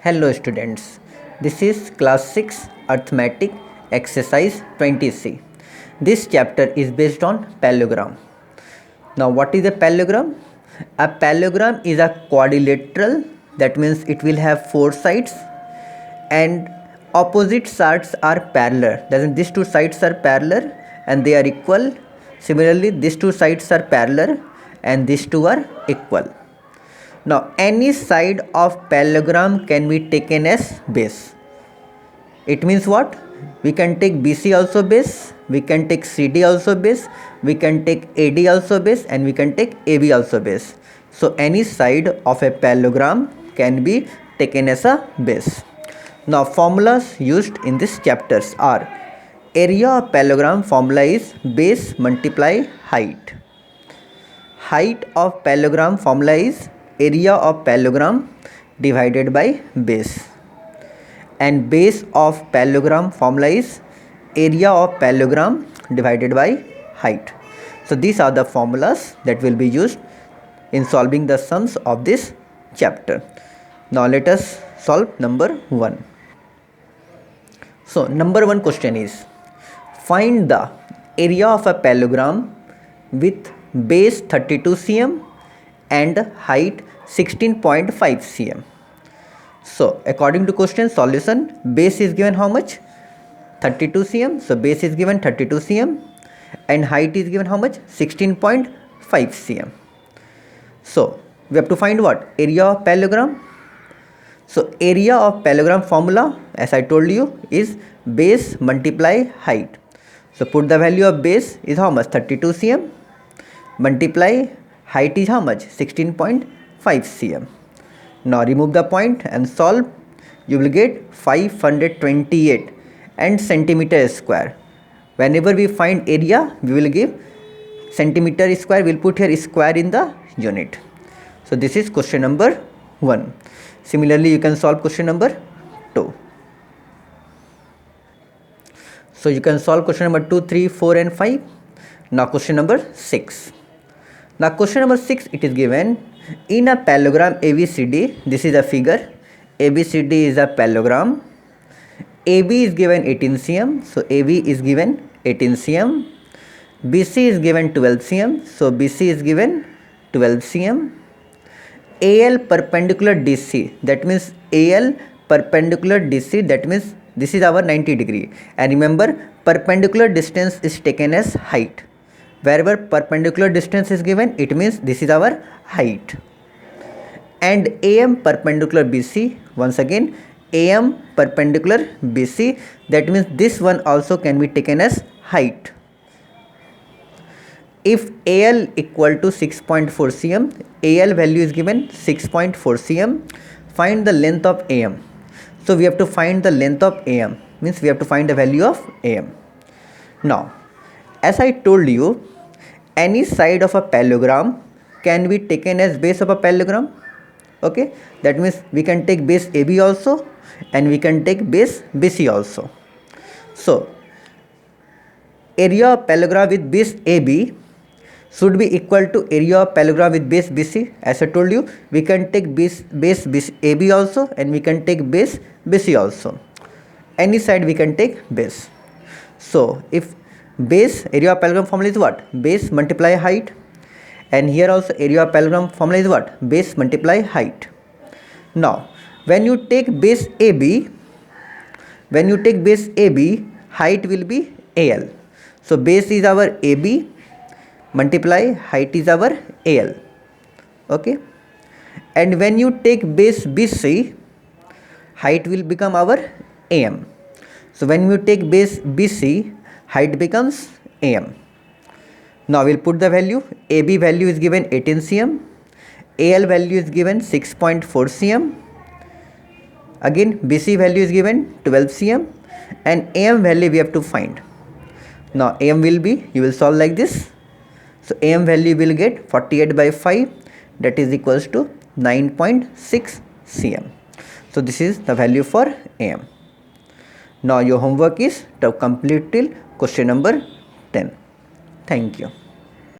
Hello students, this is class 6 arithmetic exercise 20C. This chapter is based on parallelogram. Now what is a parallelogram? A parallelogram is a quadrilateral, that means it will have four sides and opposite sides are parallel. That means these two sides are parallel and they are equal. Similarly, these two sides are parallel and these two are equal. Now any side of parallelogram can be taken as base. It means what? We can take BC also base, we can take CD also base, we can take AD also base, and we can take AB also base. So any side of a parallelogram can be taken as a base. Now formulas used in this chapters are: area of parallelogram formula is base multiply height. Height of parallelogram formula is area of parallelogram divided by base, and base of parallelogram formula is area of parallelogram divided by height. So these are the formulas that will be used in solving the sums of this chapter. Now let us solve number 1. So number 1 question is, find the area of a parallelogram with base 32 cm and height 16.5 cm. So according to question solution, base is given how much? 32 cm. So base is given 32 cm and height is given how much? 16.5 cm. So we have to find what? Area of parallelogram. So area of parallelogram formula, as I told you, is base multiply height. So put the value of base is how much? 32 cm multiply height is how much? 16.5 cm. Now remove the point and solve. You will get 528 and centimeter square. Whenever we find area, we will give centimeter square. We will put here square in the unit. So this is question number 1. Similarly, you can solve question number 2. So you can solve question number 2, 3, 4 and 5. Now question number 6. Now question number 6, it is given in a parallelogram ABCD. This is a figure. ABCD is a parallelogram. AB is given 18 cm. So AB is given 18 cm. BC is given 12 cm. So BC is given 12 cm. AL perpendicular DC. That means AL perpendicular DC. That means this is our 90 degree. And remember, perpendicular distance is taken as height. Wherever perpendicular distance is given, it means this is our height. And AM perpendicular BC, once again AM perpendicular BC, that means this one also can be taken as height. If AL equal to 6.4 cm, AL value is given 6.4 cm, find the length of AM. So we have to find the length of AM, means we have to find the value of AM. Now, as I told you, any side of a parallelogram can be taken as base of a parallelogram. Okay, that means we can take base AB also and we can take base BC also. So area of parallelogram with base AB should be equal to area of parallelogram with base BC. As I told you, we can take base AB also and we can take base BC also. Any side we can take base. So if base, area of parallelogram formula is what? Base multiply height. And here also area of parallelogram formula is what? Base multiply height. Now when you take base AB, height will be AL. So base is our AB multiply height is our AL. Okay. And when you take base BC, height will become our AM. So when you take base BC, height becomes AM. Now we'll put the value. AB value is given 18 cm. AL value is given 6.4 cm. Again BC value is given 12 cm. And AM value we have to find. Now AM will be, you will solve like this. So AM value will get 48 by 5, that is equals to 9.6 cm. So this is the value for AM. Now your homework is to complete till question number 10. Thank you.